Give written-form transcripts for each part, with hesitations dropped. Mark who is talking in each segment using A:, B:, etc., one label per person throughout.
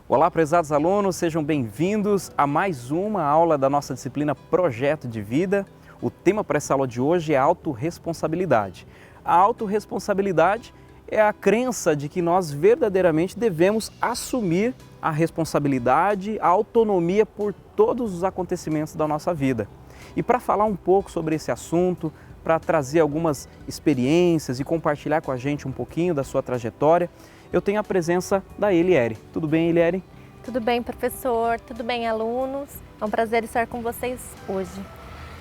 A: Olá, prezados alunos, sejam bem-vindos a mais uma aula da nossa disciplina Projeto de Vida. O tema para essa aula de hoje é autorresponsabilidade. A autorresponsabilidade é a crença de que nós verdadeiramente devemos assumir a responsabilidade, a autonomia por todos os acontecimentos da nossa vida. E para falar um pouco sobre esse assunto, para trazer algumas experiências e compartilhar com a gente um pouquinho da sua trajetória, eu tenho a presença da Eliere. Tudo bem, Eliere?
B: Tudo bem, professor? Tudo bem, alunos? É um prazer estar com vocês hoje.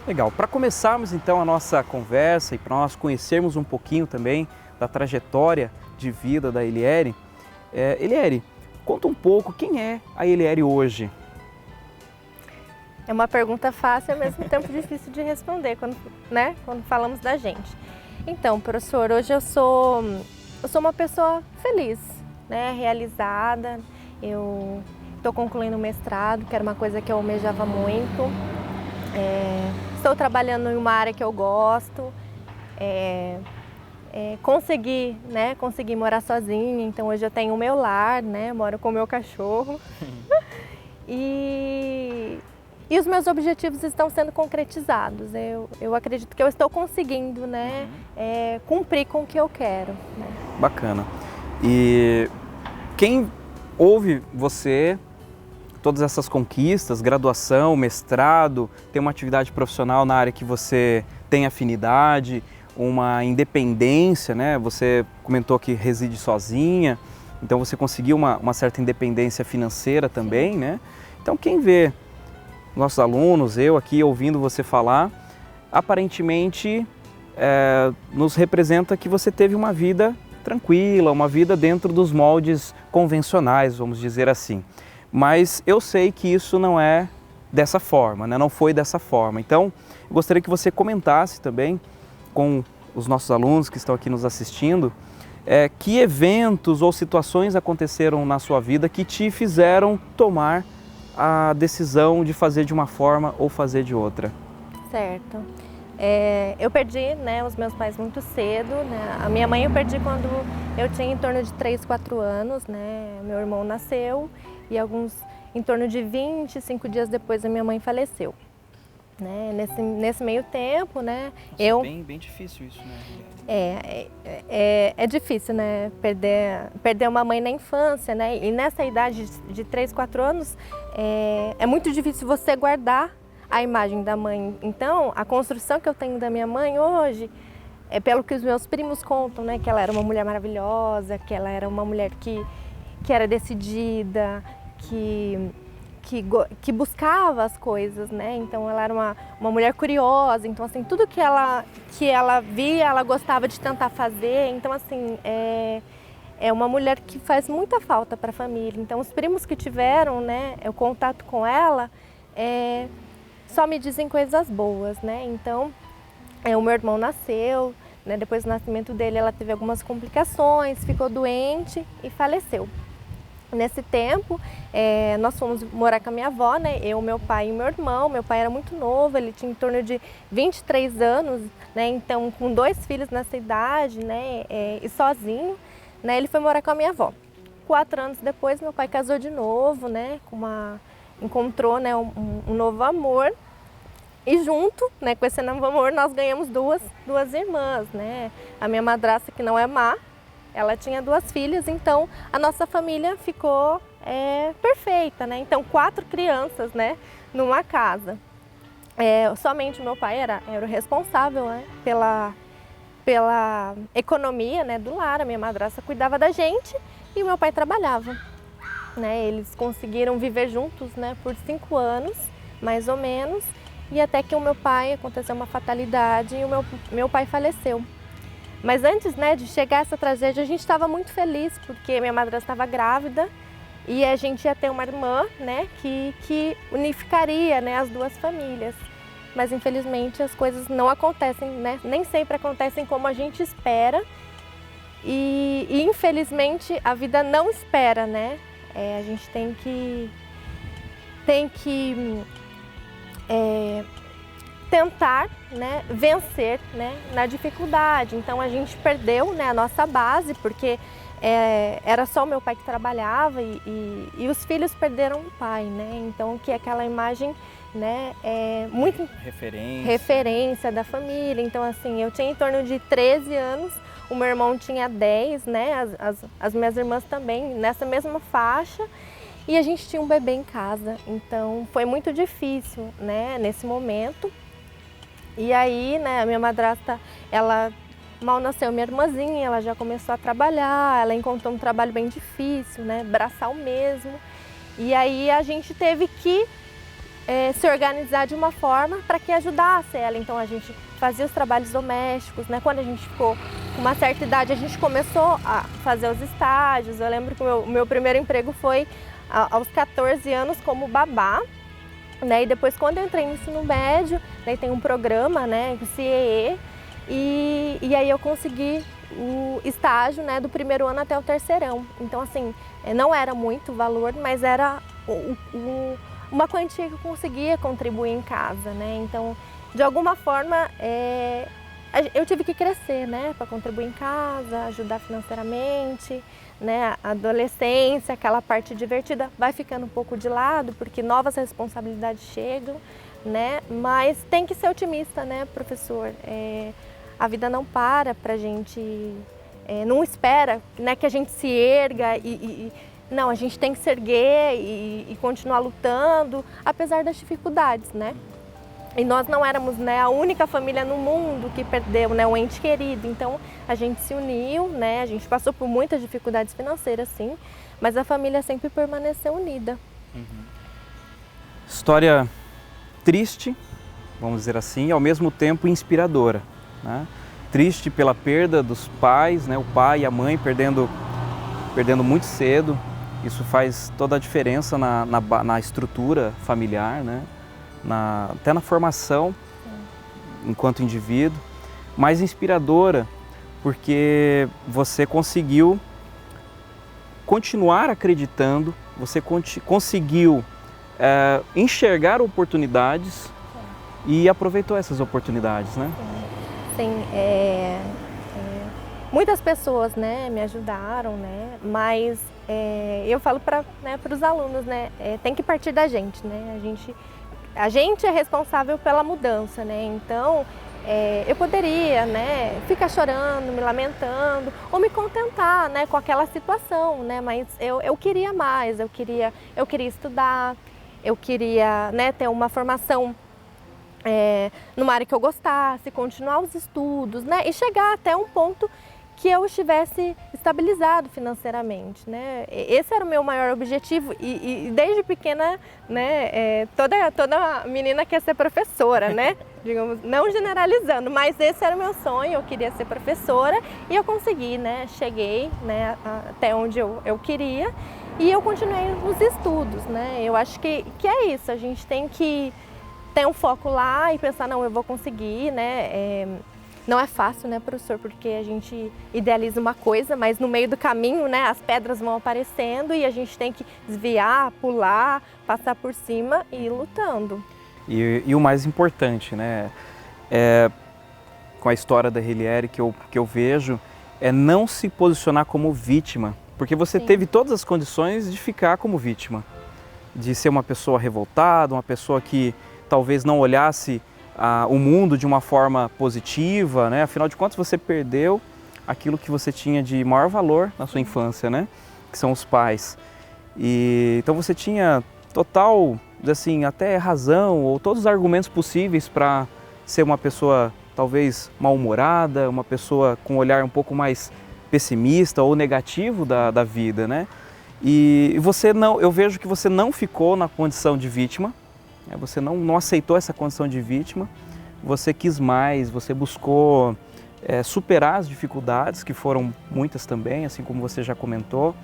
A: Legal. Para começarmos então a nossa conversa e para nós conhecermos um pouquinho também da trajetória de vida da Eliere, Eliere, conta um pouco quem é a Eliere hoje.
B: É uma pergunta fácil e ao mesmo tempo difícil de responder quando falamos da gente. Então, professor, hoje eu sou uma pessoa feliz, né, realizada. Eu estou concluindo o mestrado, que era uma coisa que eu almejava muito. Estou trabalhando em uma área que eu gosto. Consegui morar sozinha, então hoje eu tenho o meu lar, né, moro com o meu cachorro. E os meus objetivos estão sendo concretizados. Eu acredito que eu estou conseguindo, né, cumprir com o que eu quero. Né?
A: Bacana. E quem ouve você, todas essas conquistas, graduação, mestrado, tem uma atividade profissional na área que você tem afinidade, uma independência, né? Você comentou que reside sozinha, então você conseguiu uma certa independência financeira também, sim, né? Então quem vê nossos alunos, eu aqui ouvindo você falar, aparentemente nos representa que você teve uma vida tranquila, uma vida dentro dos moldes convencionais, vamos dizer assim. Mas eu sei que isso não é dessa forma, né? Não foi dessa forma. Então, eu gostaria que você comentasse também com os nossos alunos que estão aqui nos assistindo, que eventos ou situações aconteceram na sua vida que te fizeram tomar a decisão de fazer de uma forma ou fazer de outra.
B: Certo. Eu perdi, né, os meus pais muito cedo, né? A minha mãe eu perdi quando eu tinha em torno de 3, 4 anos, né? Meu irmão nasceu e em torno de 25 dias depois a minha mãe faleceu. Né? Nesse meio tempo, né?
A: Nossa, bem difícil isso, né?
B: É difícil, né? Perder uma mãe na infância, né? E nessa idade de 3, 4 anos, é muito difícil você guardar a imagem da mãe. Então, a construção que eu tenho da minha mãe hoje é pelo que os meus primos contam, né? Que ela era uma mulher maravilhosa, que ela era uma mulher que era decidida, que buscava as coisas, né? Então ela era uma mulher curiosa, então assim, tudo que ela via, ela gostava de tentar fazer. Então assim, é uma mulher que faz muita falta para a família. Então os primos que tiveram, né, o contato com ela, só me dizem coisas boas, né? Então, o meu irmão nasceu, né? Depois do nascimento dele ela teve algumas complicações, ficou doente e faleceu. Nesse tempo, nós fomos morar com a minha avó, né? Eu, meu pai e meu irmão. Meu pai era muito novo, ele tinha em torno de 23 anos, né? Então, com 2 filhos nessa idade, né? E sozinho, né? Ele foi morar com a minha avó. 4 anos depois, meu pai casou de novo, né? Encontrou, né, um novo amor. E junto, né, com esse novo amor, nós ganhamos duas irmãs, né? A minha madrasta, que não é má, ela tinha 2 filhas, então a nossa família ficou perfeita, né? Então 4 crianças, né, numa casa. Somente o meu pai era o responsável, né, pela economia, né, do lar. A minha madrasta cuidava da gente e o meu pai trabalhava. Né? Eles conseguiram viver juntos, né, por 5 anos, mais ou menos, e até que o meu pai aconteceu uma fatalidade e o meu pai faleceu. Mas antes, né, de chegar a essa tragédia, a gente estava muito feliz, porque minha madrasta estava grávida e a gente ia ter uma irmã, né, que unificaria, né, as 2 famílias. Mas infelizmente as coisas não acontecem, né, nem sempre acontecem como a gente espera e infelizmente a vida não espera, né? A gente tem que tentar, né, vencer, né, na dificuldade. Então a gente perdeu, né, a nossa base, porque era só o meu pai que trabalhava e os filhos perderam o pai, né? Então, que aquela imagem, né, é muito referência da família. Então, assim, eu tinha em torno de 13 anos, o meu irmão tinha 10, né? As minhas irmãs também, nessa mesma faixa. E a gente tinha um bebê em casa, então foi muito difícil, né, nesse momento. E aí, né, a minha madrasta, ela mal nasceu minha irmãzinha, ela já começou a trabalhar, ela encontrou um trabalho bem difícil, né, braçal mesmo. E aí a gente teve que se organizar de uma forma para que ajudasse ela. Então a gente fazia os trabalhos domésticos, né? Quando a gente ficou com uma certa idade, a gente começou a fazer os estágios. Eu lembro que o meu primeiro emprego foi aos 14 anos como babá, né? E depois, quando eu entrei no ensino médio, daí tem um programa, né, o CIEE, e aí eu consegui o estágio, né, do primeiro ano até o terceirão. Então, assim, não era muito valor, mas era uma quantia que eu conseguia contribuir em casa, né? Então, de alguma forma, eu tive que crescer, né, para contribuir em casa, ajudar financeiramente, né? A adolescência, aquela parte divertida, vai ficando um pouco de lado, porque novas responsabilidades chegam, né? Mas tem que ser otimista, né, professor? A vida não para pra gente, não espera, né, que a gente se erga não, a gente tem que se erguer e continuar lutando, apesar das dificuldades, né? E nós não éramos, né, a única família no mundo que perdeu, né, um ente querido. Então a gente se uniu, né, a gente passou por muitas dificuldades financeiras, sim, mas a família sempre permaneceu unida.
A: História triste, vamos dizer assim, e ao mesmo tempo inspiradora, né? Triste pela perda dos pais, né, o pai e a mãe perdendo muito cedo. Isso faz toda a diferença na estrutura familiar, né? Até na formação enquanto indivíduo, mas inspiradora porque você conseguiu continuar acreditando, você conseguiu enxergar oportunidades e aproveitou essas oportunidades, né?
B: Sim, muitas pessoas, né, me ajudaram, né, mas eu falo para, né, os alunos, né, tem que partir da gente, né, a gente é responsável pela mudança, né? Então eu poderia, né, ficar chorando, me lamentando ou me contentar, né, com aquela situação, né? Mas eu queria mais, eu queria estudar, eu queria, né, ter uma formação numa área que eu gostasse, continuar os estudos, né, e chegar até um ponto que eu estivesse estabilizado financeiramente, né? Esse era o meu maior objetivo e desde pequena, né, toda menina quer ser professora, né? Digamos, não generalizando, mas esse era o meu sonho, eu queria ser professora e eu consegui, né? Cheguei, né, até onde eu queria e eu continuei nos estudos, né? Eu acho que é isso, a gente tem que ter um foco lá e pensar, não, eu vou conseguir, né? Não é fácil, né, professor, porque a gente idealiza uma coisa, mas no meio do caminho, né, as pedras vão aparecendo e a gente tem que desviar, pular, passar por cima e ir lutando.
A: E o mais importante, né, com a história da Heliere que eu vejo, é não se posicionar como vítima, porque você
B: Sim.
A: teve todas as condições de ficar como vítima, de ser uma pessoa revoltada, uma pessoa que talvez não olhasse o mundo de uma forma positiva, né? Afinal de contas você perdeu aquilo que você tinha de maior valor na sua infância, né? Que são os pais. E então você tinha total, assim, até razão ou todos os argumentos possíveis para ser uma pessoa talvez mal-humorada, uma pessoa com um olhar um pouco mais pessimista ou negativo da vida, né? E você não, eu vejo que você não ficou na condição de vítima. Você não aceitou essa condição de vítima, você quis mais, você buscou superar as dificuldades, que foram muitas também, assim como você já comentou,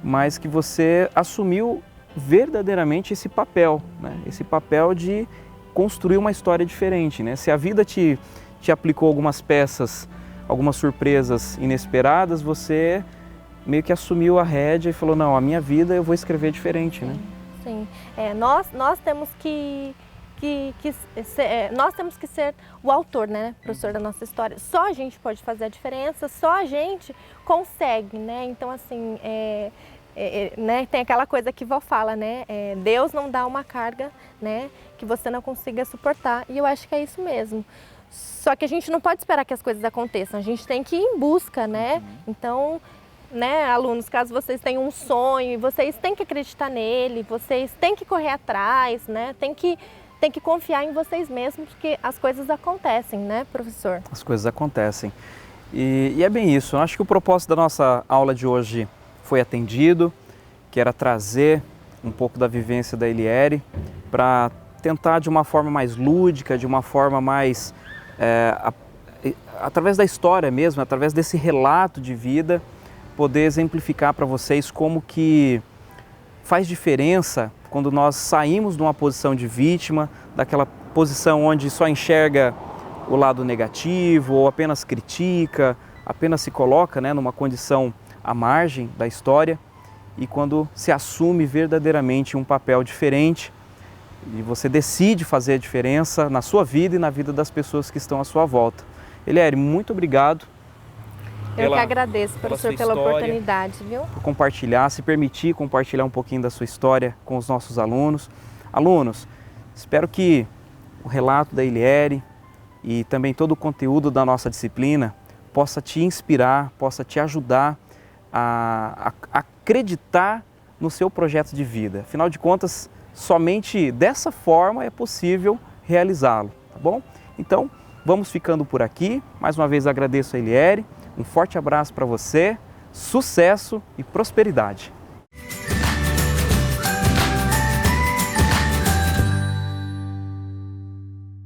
A: mas que você assumiu verdadeiramente esse papel, né? Esse papel de construir uma história diferente, né? Se a vida te aplicou algumas peças, algumas surpresas inesperadas, você meio que assumiu a rédea e falou, não, a minha vida eu vou escrever diferente, né?
B: Sim, nós temos que nós temos que ser o autor, né, professor, da nossa história. Só a gente pode fazer a diferença, só a gente consegue, né? Então, assim, né, tem aquela coisa que vó fala, né? Deus não dá uma carga, né, que você não consiga suportar. E eu acho que é isso mesmo. Só que a gente não pode esperar que as coisas aconteçam, a gente tem que ir em busca, né? Então, né, alunos, caso vocês tenham um sonho, vocês têm que acreditar nele, vocês têm que correr atrás, né? Tem que confiar em vocês mesmos, porque as coisas acontecem, né, professor?
A: As coisas acontecem. E é bem isso. Eu acho que o propósito da nossa aula de hoje foi atendido, que era trazer um pouco da vivência da Eliere para tentar de uma forma mais lúdica, de uma forma mais através da história mesmo, através desse relato de vida, poder exemplificar para vocês como que faz diferença quando nós saímos de uma posição de vítima, daquela posição onde só enxerga o lado negativo ou apenas critica, apenas se coloca, né, numa condição à margem da história, e quando se assume verdadeiramente um papel diferente e você decide fazer a diferença na sua vida e na vida das pessoas que estão à sua volta. Eliere, muito obrigado.
B: Eu que agradeço, professor, pela oportunidade, viu?
A: Por compartilhar, se permitir compartilhar um pouquinho da sua história com os nossos alunos. Alunos, espero que o relato da Eliere e também todo o conteúdo da nossa disciplina possa te inspirar, possa te ajudar a acreditar no seu projeto de vida. Afinal de contas, somente dessa forma é possível realizá-lo, tá bom? Então, vamos ficando por aqui. Mais uma vez agradeço a Eliere. Um forte abraço para você, sucesso e prosperidade!